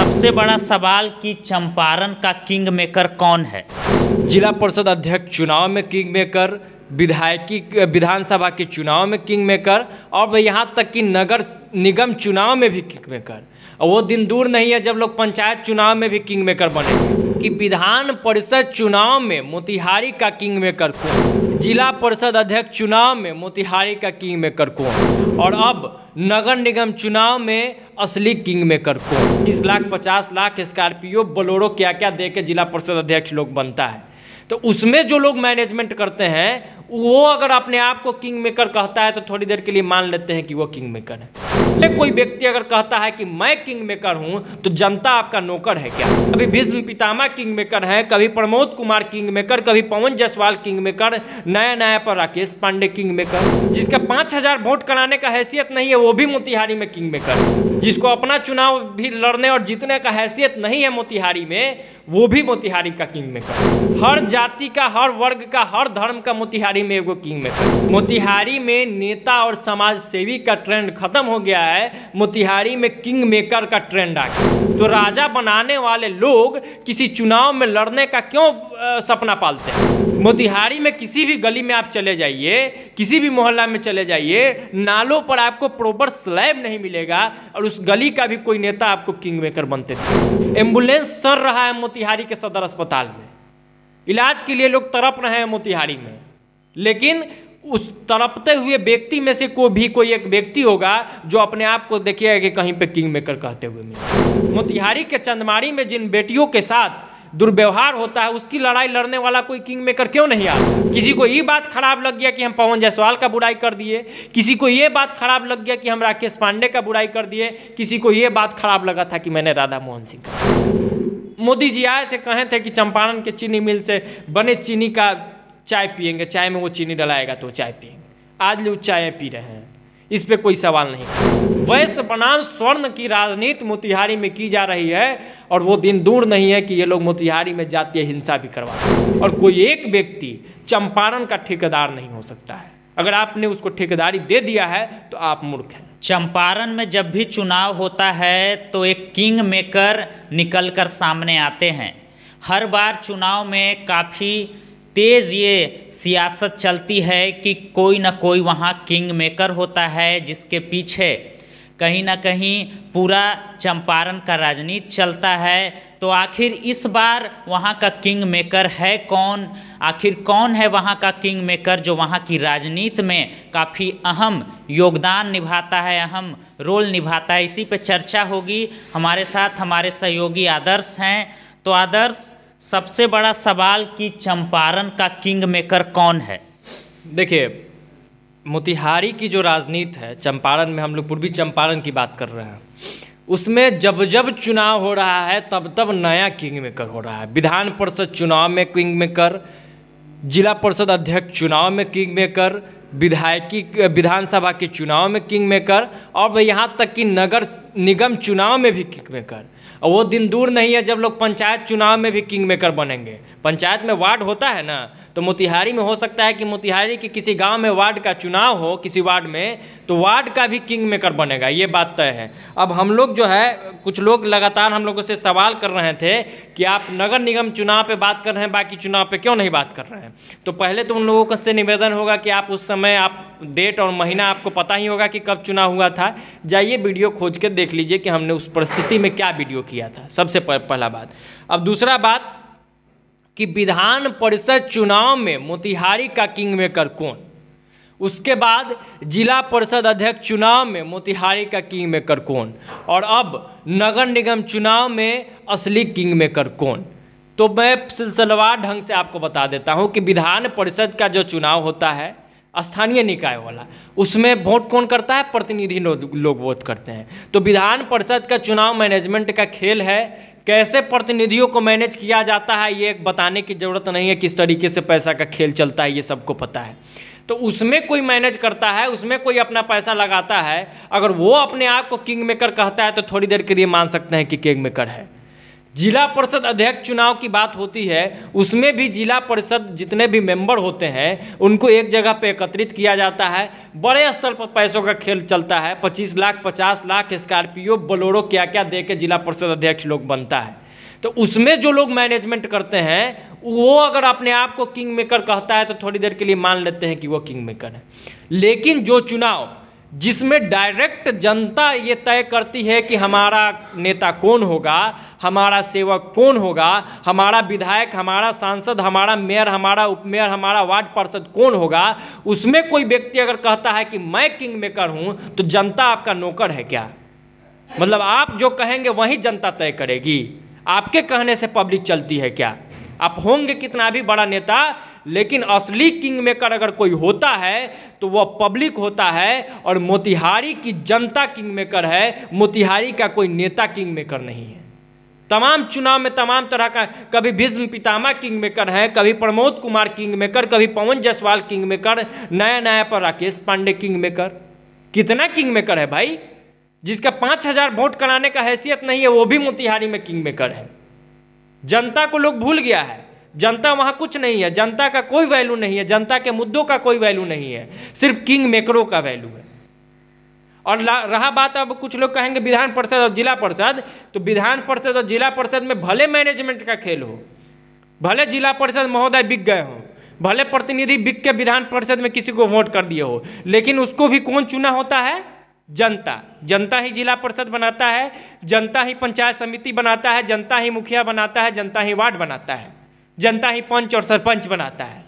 सबसे बड़ा सवाल कि चंपारण का किंग मेकर कौन है। जिला परिषद अध्यक्ष चुनाव में किंग मेकर, विधानसभा के चुनाव में किंग मेकर और यहाँ तक कि नगर निगम चुनाव में भी किंग मेकर। और वो दिन दूर नहीं है जब लोग पंचायत चुनाव में भी किंग मेकर बनेंगे कि विधान परिषद चुनाव में मोतिहारी का किंग मेकर कौन, जिला परिषद अध्यक्ष चुनाव में मोतिहारी का किंग मेकर कौन, और अब नगर निगम चुनाव में असली किंग मेकर कौन। 30 लाख 50 लाख स्कॉर्पियो बोलेरो क्या क्या दे के जिला परिषद अध्यक्ष लोग बनता है। तो उसमें जो लोग मैनेजमेंट करते हैं वो अगर अपने आप को किंग मेकर कहता है तो थोड़ी देर के लिए मान लेते हैं कि वो किंग मेकर है। कोई व्यक्ति अगर कहता है कि मैं किंग मेकर हूं तो जनता आपका नौकर है क्या। कभी भीष्म पितामह किंग मेकर है, कभी प्रमोद कुमार किंग मेकर, कभी पवन जायसवाल किंग मेकर, नया पर राकेश पांडे किंग मेकर। जिसका 5000 वोट कराने का हैसियत नहीं है वो भी मोतिहारी में किंग मेकर। जिसको अपना चुनाव भी लड़ने और जीतने का हैसियत नहीं है मोतिहारी में, वो भी मोतिहारी का किंग मेकर। हर जाति का, हर वर्ग का, हर धर्म का मोतिहारी में एगो किंग मेकर। मोतिहारी में नेता और समाज सेवी का ट्रेंड खत्म हो गया है, मोतिहारी में किंग मेकर का ट्रेंड आ गया। तो राजा बनाने वाले लोग किसी चुनाव में लड़ने का क्यों सपना पालते हैं। मोतिहारी में किसी भी गली में आप चले जाइए, किसी भी मोहल्ला में चले जाइए, नालों पर आपको प्रॉपर स्लैब नहीं मिलेगा और उस गली का भी कोई नेता आपको किंग मेकर बनते थे। एम्बुलेंस सड़ रहा है मोतिहारी के सदर अस्पताल में, इलाज के लिए लोग तड़प रहे हैं मोतिहारी में, लेकिन उस तड़पते हुए व्यक्ति में से कोई एक व्यक्ति होगा जो अपने आप को देखिएगा कि कहीं पे किंग मेकर कहते हुए मिले। मोतिहारी के चंदमारी में जिन बेटियों के साथ दुर्व्यवहार होता है उसकी लड़ाई लड़ने वाला कोई किंग मेकर क्यों नहीं आता। किसी को ये बात खराब लग गया कि हम पवन जायसवाल का बुराई कर दिए, किसी को ये बात खराब लग गया कि हम राकेश पांडे का बुराई कर दिए, किसी को ये बात खराब लगा था कि मैंने राधा मोहन सिंह का। मोदी जी आए थे, कहे थे कि चंपारण के चीनी मिल से बने चीनी का चाय पियेंगे, चाय में वो चीनी डलाएगा तो चाय पियेंगे। आज लोग चाय पी रहे हैं, इस पे कोई सवाल नहीं। वैश्य बनाम स्वर्ण की राजनीति मोतिहारी में की जा रही है और वो दिन दूर नहीं है कि ये लोग मोतिहारी में जातीय हिंसा भी करवाते। और कोई एक व्यक्ति चंपारण का ठेकेदार नहीं हो सकता है। अगर आपने उसको ठेकेदारी दे दिया है तो आप मूर्ख हैं। चंपारण में जब भी चुनाव होता है तो एक किंग मेकर निकल कर सामने आते हैं। हर बार चुनाव में काफ़ी तेज़ ये सियासत चलती है कि कोई ना कोई वहाँ किंग मेकर होता है जिसके पीछे कहीं ना कहीं पूरा चंपारण का राजनीति चलता है। तो आखिर इस बार वहाँ का किंग मेकर है कौन, आखिर कौन है वहाँ का किंग मेकर जो वहाँ की राजनीति में काफ़ी अहम योगदान निभाता है, अहम रोल निभाता है। इसी पे चर्चा होगी। हमारे साथ हमारे सहयोगी आदर्श हैं। तो आदर्श, सबसे बड़ा सवाल कि चंपारण का किंग मेकर कौन है। देखिए, मोतिहारी की जो राजनीति है, चंपारण में हम लोग पूर्वी चंपारण की बात कर रहे हैं, उसमें जब जब चुनाव हो रहा है तब तब नया किंग मेकर हो रहा है। विधान परिषद चुनाव में किंग मेकर, जिला परिषद अध्यक्ष चुनाव में किंग मेकर, विधानसभा के चुनाव में किंग मेकर और यहाँ तक कि नगर निगम चुनाव में भी किंग मेकर। और वो दिन दूर नहीं है जब लोग पंचायत चुनाव में भी किंग मेकर बनेंगे। पंचायत में वार्ड होता है ना, तो मोतिहारी में हो सकता है कि मोतिहारी के किसी गांव में वार्ड का चुनाव हो, किसी वार्ड में, तो वार्ड का भी किंग मेकर बनेगा, ये बात तय है। अब हम लोग जो है, कुछ लोग लगातार हम लोगों से सवाल कर रहे थे कि आप नगर निगम चुनाव पे बात कर रहे हैं, बाकी चुनाव पे क्यों नहीं बात कर रहे हैं। तो पहले तो उन लोगों से निवेदन होगा कि आप उस समय आप डेट और महीना आपको पता ही होगा कि कब चुनाव हुआ था, जाइए वीडियो खोज के देख लीजिए कि हमने उस परिस्थिति में क्या वीडियो किया था। सबसे पहला बात। अब दूसरा बात कि विधान परिषद चुनाव में मोतिहारी का किंग मेकर कौन, उसके बाद जिला परिषद अध्यक्ष चुनाव में मोतिहारी का किंग मेकर कौन, और अब नगर निगम चुनाव में असली किंग मेकर कौन। तो मैं सिलसिलेवार ढंग से आपको बता देता हूं कि विधान परिषद का जो चुनाव होता है स्थानीय निकाय वाला, उसमें वोट कौन करता है, प्रतिनिधि लोग वोट करते हैं। तो विधान परिषद का चुनाव मैनेजमेंट का खेल है। कैसे प्रतिनिधियों को मैनेज किया जाता है ये बताने की ज़रूरत नहीं है, किस तरीके से पैसा का खेल चलता है ये सबको पता है। तो उसमें कोई मैनेज करता है, उसमें कोई अपना पैसा लगाता है। अगर वो अपने आप को किंग मेकर कहता है तो थोड़ी देर के लिए मान सकते हैं कि किंग मेकर है। जिला परिषद अध्यक्ष चुनाव की बात होती है, उसमें भी जिला परिषद जितने भी मेंबर होते हैं उनको एक जगह पे एकत्रित किया जाता है। बड़े स्तर पर पैसों का खेल चलता है। 25 लाख 50 लाख स्कॉर्पियो बोलेरो क्या क्या दे के जिला परिषद अध्यक्ष लोग बनता है। तो उसमें जो लोग मैनेजमेंट करते हैं वो अगर अपने आप को किंग मेकर कहता है तो थोड़ी देर के लिए मान लेते हैं कि वो किंग मेकर है। लेकिन जो चुनाव जिसमें डायरेक्ट जनता ये तय करती है कि हमारा नेता कौन होगा, हमारा सेवक कौन होगा, हमारा विधायक, हमारा सांसद, हमारा मेयर, हमारा उपमेयर, हमारा वार्ड पार्षद कौन होगा, उसमें कोई व्यक्ति अगर कहता है कि मैं किंग मेकर हूँ तो जनता आपका नौकर है क्या? मतलब आप जो कहेंगे वही जनता तय करेगी? आपके कहने से पब्लिक चलती है क्या? आप होंगे कितना भी बड़ा नेता, लेकिन असली किंग मेकर अगर कोई होता है तो वह पब्लिक होता है। और मोतिहारी की जनता किंग मेकर है, मोतिहारी का कोई नेता किंग मेकर नहीं है। तमाम चुनाव में तमाम तरह का, कभी भीष्म पितामह किंग मेकर है, कभी प्रमोद कुमार किंग मेकर, कभी पवन जायसवाल किंग मेकर, नया नया पर राकेश पांडे किंग मेकर। कितना किंग मेकर है भाई? जिसका 5000 वोट कराने का हैसियत नहीं है वो भी मोतिहारी में किंग मेकर है। जनता को लोग भूल गया है। जनता वहाँ कुछ नहीं है, जनता का कोई वैल्यू नहीं है, जनता के मुद्दों का कोई वैल्यू नहीं है, सिर्फ किंग मेकरों का वैल्यू है। और रहा बात, अब कुछ लोग कहेंगे विधान परिषद और जिला परिषद, तो विधान परिषद और जिला परिषद में भले मैनेजमेंट का खेल हो, भले जिला परिषद महोदय बिक गए हो, भले प्रतिनिधि बिक के विधान परिषद में किसी को वोट कर दिए हो, लेकिन उसको भी कौन चुना होता है? जनता। जनता ही जिला परिषद बनाता है, जनता ही पंचायत समिति बनाता है, जनता ही मुखिया बनाता है, जनता ही वार्ड बनाता है, जनता ही पंच और सरपंच बनाता है।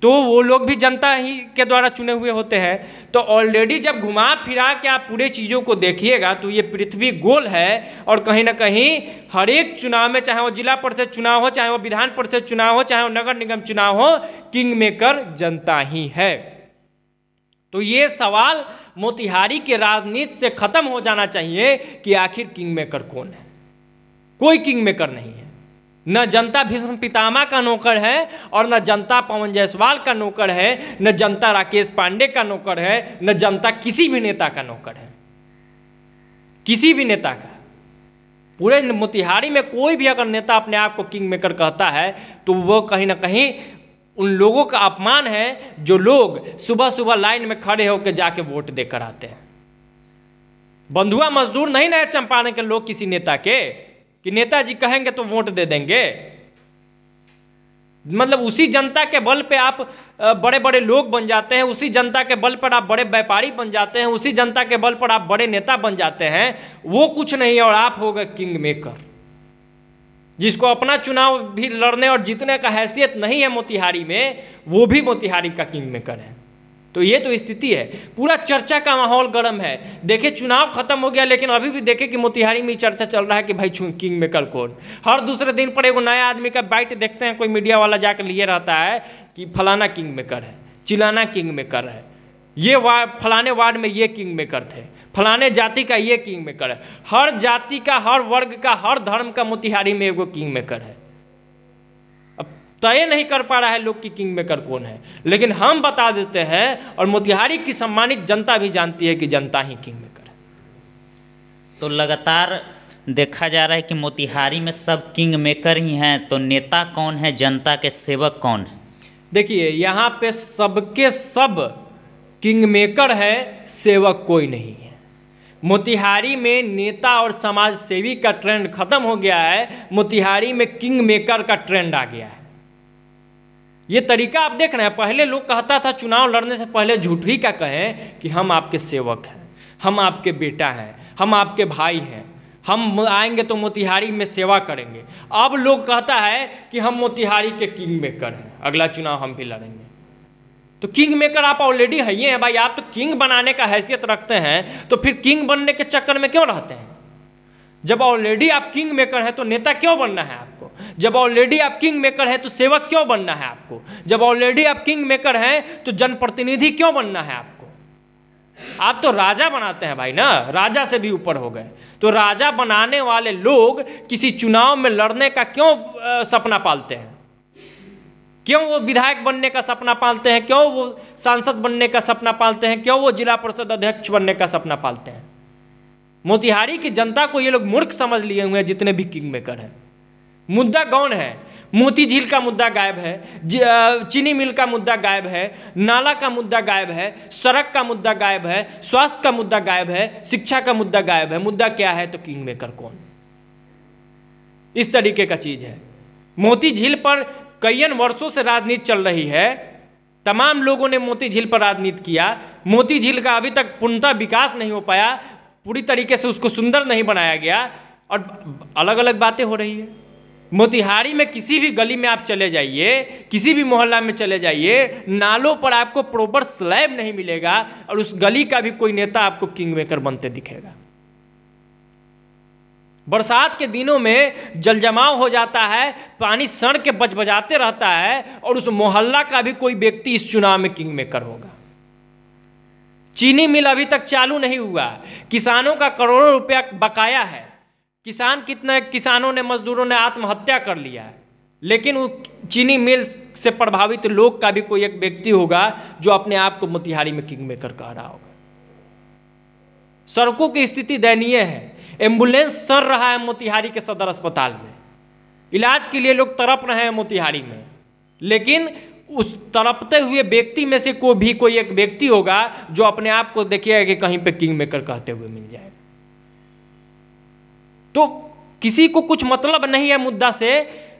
तो वो लोग भी जनता ही के द्वारा चुने हुए होते हैं। तो ऑलरेडी जब घुमा फिरा के आप पूरे चीज़ों को देखिएगा तो ये पृथ्वी गोल है। और कहीं ना कहीं हर एक चुनाव में, चाहे वो जिला परिषद चुनाव हो, चाहे वो विधान परिषद चुनाव हो, चाहे वो नगर निगम चुनाव हो, किंग मेकर जनता ही है। तो ये सवाल मोतिहारी के राजनीति से खत्म हो जाना चाहिए कि आखिर किंग मेकर कौन है। कोई किंग मेकर नहीं है। न जनता भीष्म पितामह का नौकर है और न जनता पवन जायसवाल का नौकर है, न जनता राकेश पांडे का नौकर है, न जनता किसी भी नेता का नौकर है, किसी भी नेता का। पूरे मोतिहारी में कोई भी अगर नेता अपने आप को किंग मेकर कहता है तो वो कहीं ना कहीं उन लोगों का अपमान है जो लोग सुबह सुबह लाइन में खड़े होकर जाके वोट देकर आते हैं। बंधुआ मजदूर नहीं ना चंपारण के लोग किसी नेता के कि नेताजी कहेंगे तो वोट दे देंगे। मतलब उसी जनता के बल पे आप बड़े बड़े लोग बन जाते हैं, उसी जनता के बल पर आप बड़े व्यापारी बन जाते हैं, उसी जनता के बल पर आप बड़े नेता बन जाते हैं। वो कुछ नहीं और आप हो गए किंग मेकर, जिसको अपना चुनाव भी लड़ने और जीतने का हैसियत नहीं है मोतिहारी में, वो भी मोतिहारी का किंग मेकर है। तो ये तो स्थिति है। पूरा चर्चा का माहौल गर्म है। देखिए चुनाव खत्म हो गया लेकिन अभी भी देखे कि मोतिहारी में चर्चा चल रहा है कि भाई किंग मेकर कौन। हर दूसरे दिन पर एगो नया आदमी का बाइट देखते हैं, कोई मीडिया वाला जाकर लिए रहता है कि फलाना किंग मेकर है, चिलाना किंग मेकर है, ये फलाने वार्ड में ये किंग मेकर थे, फलाने जाति का ये किंग मेकर है। हर जाति का, हर वर्ग का, हर धर्म का मोतिहारी में एगो किंग मेकर है। अब तय नहीं कर पा रहा है लोग कि किंग मेकर कौन है, लेकिन हम बता देते हैं और मोतिहारी की सम्मानित जनता भी जानती है कि जनता ही किंग मेकर है। तो लगातार देखा जा रहा है कि मोतिहारी में सब किंग मेकर ही हैं, तो नेता कौन है, जनता के सेवक कौन है? देखिए यहाँ पे सबके सब किंग मेकर है, सेवक कोई नहीं है। मोतिहारी में नेता और समाज सेवी का ट्रेंड खत्म हो गया है, मोतिहारी में किंग मेकर का ट्रेंड आ गया है। ये तरीका आप देख रहे हैं। पहले लोग कहता था चुनाव लड़ने से पहले झूठ ही का कहें कि हम आपके सेवक हैं, हम आपके बेटा हैं, हम आपके भाई हैं, हम आएंगे तो मोतिहारी में सेवा करेंगे। अब लोग कहता है कि हम मोतिहारी के किंग मेकर हैं, अगला चुनाव हम भी लड़ेंगे। तो किंग मेकर आप ऑलरेडी है ही हैं भाई। आप तो किंग बनाने का हैसियत रखते हैं तो फिर किंग बनने के चक्कर में क्यों रहते हैं? जब ऑलरेडी आप किंग मेकर हैं तो नेता क्यों बनना है आपको? जब ऑलरेडी आप किंग मेकर हैं तो सेवक क्यों बनना है आपको? जब ऑलरेडी आप किंग मेकर हैं तो जनप्रतिनिधि क्यों बनना है आपको? आप तो राजा बनाते हैं भाई ना, राजा से भी ऊपर हो गए। तो राजा बनाने वाले लोग किसी चुनाव में लड़ने का क्यों सपना पालते हैं? क्यों वो विधायक बनने का सपना पालते हैं? क्यों वो सांसद बनने का सपना पालते हैं? क्यों वो जिला परिषद अध्यक्ष बनने का सपना पालते हैं? मोतिहारी की जनता को ये लोग मूर्ख समझ लिए हुए हैं जितने भी किंग मेकर हैं। मुद्दा कौन है? मोती झील का मुद्दा गायब है, चीनी मिल का मुद्दा गायब है, नाला का मुद्दा गायब है, सड़क का मुद्दा गायब है, स्वास्थ्य का मुद्दा गायब है, शिक्षा का मुद्दा गायब है। मुद्दा क्या है? तो किंग मेकर कौन? इस तरीके का चीज है। मोती झील पर कई वर्षों से राजनीति चल रही है, तमाम लोगों ने मोती झील पर राजनीति किया। मोती झील का अभी तक पूर्णतः विकास नहीं हो पाया, पूरी तरीके से उसको सुंदर नहीं बनाया गया और अलग अलग बातें हो रही है। मोतिहारी में किसी भी गली में आप चले जाइए, किसी भी मोहल्ला में चले जाइए, नालों पर आपको प्रॉपर स्लैब नहीं मिलेगा और उस गली का भी कोई नेता आपको किंग मेकर बनते दिखेगा। बरसात के दिनों में जल जमाव हो जाता है, पानी सड़ के बजबजाते रहता है और उस मोहल्ला का भी कोई व्यक्ति इस चुनाव में किंग मेकर होगा। चीनी मिल अभी तक चालू नहीं हुआ, किसानों का करोड़ों रुपया बकाया है, किसानों ने, मजदूरों ने आत्महत्या कर लिया है, लेकिन वो चीनी मिल से प्रभावित लोग का भी कोई एक व्यक्ति होगा जो अपने आप को मोतिहारी में किंग मेकर कह रहा होगा। सड़कों की स्थिति दयनीय है, एम्बुलेंस सड़ रहा है मोतिहारी के सदर अस्पताल में, इलाज के लिए लोग तड़प रहे हैं मोतिहारी में, लेकिन उस तड़पते हुए व्यक्ति में से कोई एक व्यक्ति होगा जो अपने आप को देखिएगा कि कहीं पे किंग मेकर कहते हुए मिल जाएगा। तो किसी को कुछ मतलब नहीं है मुद्दा से।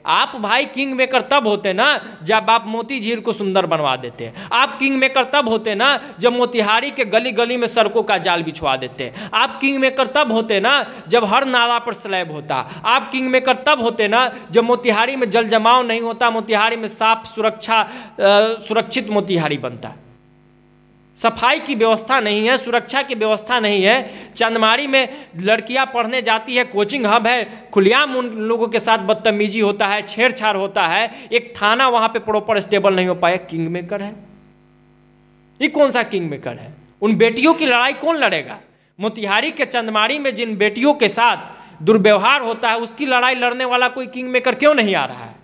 आप भाई किंग मेकर तब होते ना जब आप मोती झील को सुंदर बनवा देते हैं। आप किंग मेकर तब होते ना जब मोतिहारी के गली गली में सड़कों का जाल बिछवा देते हैं। आप किंग मेकर तब होते ना जब हर नाला पर स्लैब होता। आप किंग मेकर तब होते ना जब मोतिहारी में जल जमाव नहीं होता, मोतिहारी में साफ सुरक्षित मोतिहारी बनता। सफाई की व्यवस्था नहीं है, सुरक्षा की व्यवस्था नहीं है। चंदमारी में लड़कियां पढ़ने जाती है, कोचिंग हब है, खुलेआम उन लोगों के साथ बदतमीजी होता है, छेड़छाड़ होता है, एक थाना वहां पे प्रॉपर स्टेबल नहीं हो पाया। किंग मेकर है ये? कौन सा किंग मेकर है? उन बेटियों की लड़ाई कौन लड़ेगा? मोतिहारी के चंदमारी में जिन बेटियों के साथ दुर्व्यवहार होता है उसकी लड़ाई लड़ने वाला कोई किंग मेकर क्यों नहीं आ रहा है?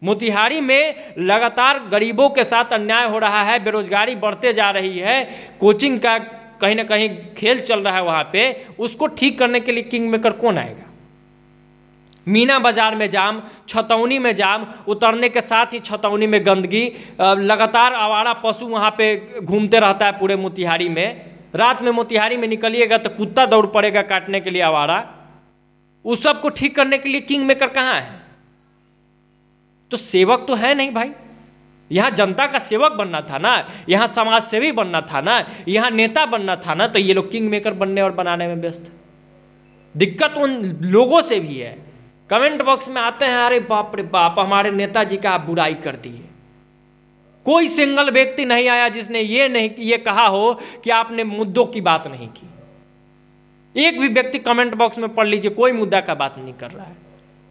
मोतिहारी में लगातार गरीबों के साथ अन्याय हो रहा है, बेरोजगारी बढ़ते जा रही है, कोचिंग का कहीं ना कहीं खेल चल रहा है वहाँ पे, उसको ठीक करने के लिए किंग मेकर कौन आएगा? मीना बाजार में जाम, छतौनी में जाम, उतरने के साथ ही छतौनी में गंदगी, लगातार आवारा पशु वहाँ पे घूमते रहता है पूरे मोतिहारी में। रात में मोतिहारी में निकलिएगा तो कुत्ता दौड़ पड़ेगा काटने के लिए आवारा। उस सब को ठीक करने के लिए किंग मेकर कहाँ है? तो सेवक तो है नहीं भाई। यहाँ जनता का सेवक बनना था ना, यहाँ समाज सेवी बनना था ना, यहाँ नेता बनना था ना, तो ये लोग किंग मेकर बनने और बनाने में व्यस्त। दिक्कत उन लोगों से भी है। कमेंट बॉक्स में आते हैं, अरे बाप रे बाप हमारे नेताजी का आप बुराई कर दिए। कोई सिंगल व्यक्ति नहीं आया जिसने ये कहा हो कि आपने मुद्दों की बात नहीं की। एक भी व्यक्ति कमेंट बॉक्स में पढ़ लीजिए, कोई मुद्दा का बात नहीं कर रहा है।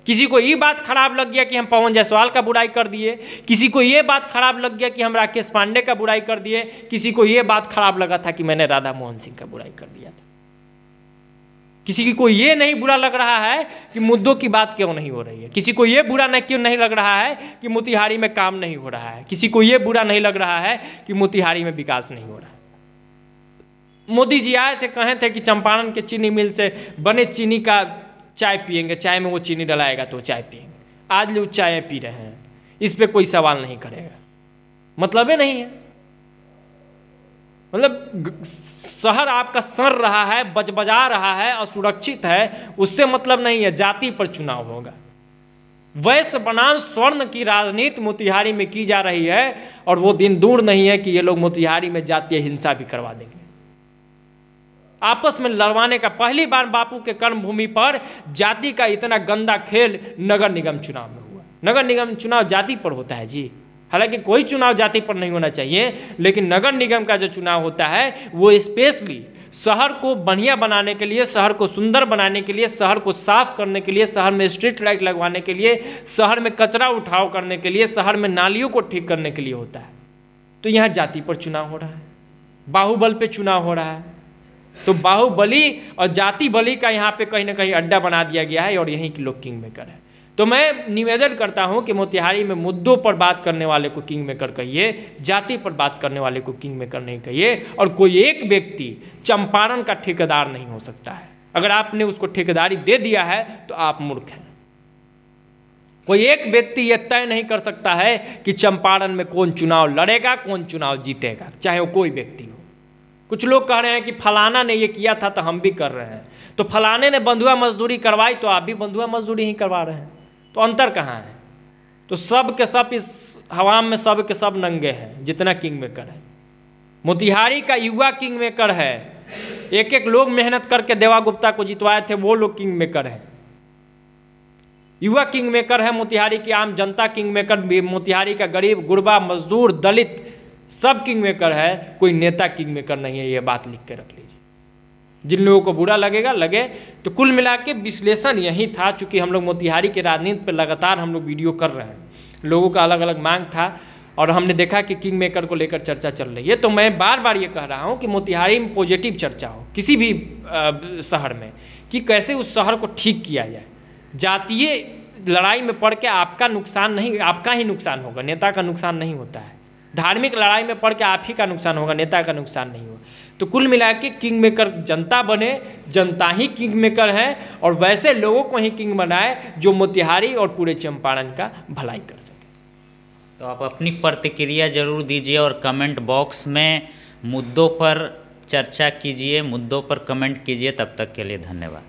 किसी को ये बात खराब लग गया कि हम पवन जायसवाल का बुराई कर दिए, किसी को ये बात खराब लग गया कि हम राकेश पांडे का बुराई कर दिए, किसी को ये बात खराब लगा था कि मैंने राधा मोहन सिंह का बुराई कर दिया था। किसी को ये नहीं बुरा लग रहा है कि मुद्दों की बात क्यों नहीं हो रही है। किसी को ये बुरा क्यों नहीं लग रहा है कि मोतिहारी में काम नहीं हो रहा है। किसी को ये बुरा नहीं लग रहा है कि मोतिहारी में विकास नहीं हो रहा है। मोदी जी आए थे, कहे थे कि चंपारण के चीनी मिल से बने चीनी का चाय पिएंगे, चाय में वो चीनी डलाएगा तो चाय पिएंगे। आज लोग चाय पी रहे हैं, इस पे कोई सवाल नहीं करेगा। मतलब ही नहीं है। मतलब शहर आपका सड़ रहा है, बजबजा रहा है, असुरक्षित है, उससे मतलब नहीं है। जाति पर चुनाव होगा। वैश्य बनाम स्वर्ण की राजनीति मोतिहारी में की जा रही है और वो दिन दूर नहीं है कि ये लोग मोतिहारी में जातीय हिंसा भी करवा देंगे। आपस में लड़वाने का पहली बार बापू के कर्मभूमि पर जाति का इतना गंदा खेल नगर निगम चुनाव में हुआ। नगर निगम चुनाव जाति पर होता है जी, हालांकि कोई चुनाव जाति पर नहीं होना चाहिए, लेकिन नगर निगम का जो चुनाव होता है वो स्पेशली शहर को बढ़िया बनाने के लिए, शहर को सुंदर बनाने के लिए, शहर को साफ करने के लिए, शहर में स्ट्रीट लाइट लगवाने के लिए, शहर में कचरा उठाव करने के लिए, शहर में नालियों को ठीक करने के लिए होता है। तो यहाँ जाति पर चुनाव हो रहा है, बाहुबल पे चुनाव हो रहा है। तो बाहुबली और जाति बली का यहाँ पे कहीं ना कहीं अड्डा बना दिया गया है और यहीं के लोग किंग मेकर है। तो मैं निवेदन करता हूँ कि मोतिहारी में मुद्दों पर बात करने वाले को किंग मेकर कहिए, जाति पर बात करने वाले को किंग मेकर नहीं कहिए। और कोई एक व्यक्ति चंपारण का ठेकेदार नहीं हो सकता है। अगर आपने उसको ठेकेदारी दे दिया है तो आप मूर्ख हैं। कोई एक व्यक्ति ये तय नहीं कर सकता है कि चंपारण में कौन चुनाव लड़ेगा, कौन चुनाव जीतेगा, चाहे वो कोई व्यक्ति हो। कुछ लोग कह रहे हैं कि फलाना ने ये किया था तो हम भी कर रहे हैं, तो फलाने ने बंधुआ मजदूरी करवाई तो आप भी बंधुआ मजदूरी ही करवा रहे हैं, तो अंतर कहाँ है? तो सब के सब इस हवा में सब के सब नंगे हैं जितना किंग मेकर है। मोतिहारी का युवा किंग मेकर है, एक एक लोग मेहनत करके देवा गुप्ता को जितवाए थे, वो लोग किंग मेकर हैं। युवा किंग मेकर है मोतिहारी की आम जनता, किंग मेकर मोतिहारी का गरीब गुरबा मजदूर दलित सब किंग मेकर है, कोई नेता किंग मेकर नहीं है। ये बात लिख के रख लीजिए। जिन लोगों को बुरा लगेगा लगे। तो कुल मिला के विश्लेषण यही था, चूँकि हम लोग मोतिहारी के राजनीति पर लगातार हम लोग वीडियो कर रहे हैं, लोगों का अलग अलग मांग था और हमने देखा कि किंग मेकर को लेकर चर्चा चल रही है। तो मैं बार बार ये कह रहा हूँ कि मोतिहारी में पॉजिटिव चर्चा हो किसी भी शहर में, कि कैसे उस शहर को ठीक किया जाए। जातीय लड़ाई में पड़ के आपका नुकसान नहीं, आपका ही नुकसान होगा, नेता का नुकसान नहीं होता है। धार्मिक लड़ाई में पड़ के आप ही का नुकसान होगा, नेता का नुकसान नहीं होगा। तो कुल मिला के किंग मेकर जनता बने, जनता ही किंग मेकर है, और वैसे लोगों को ही किंग बनाए जो मोतिहारी और पूरे चंपारण का भलाई कर सके। तो आप अपनी प्रतिक्रिया जरूर दीजिए और कमेंट बॉक्स में मुद्दों पर चर्चा कीजिए, मुद्दों पर कमेंट कीजिए। तब तक के लिए धन्यवाद।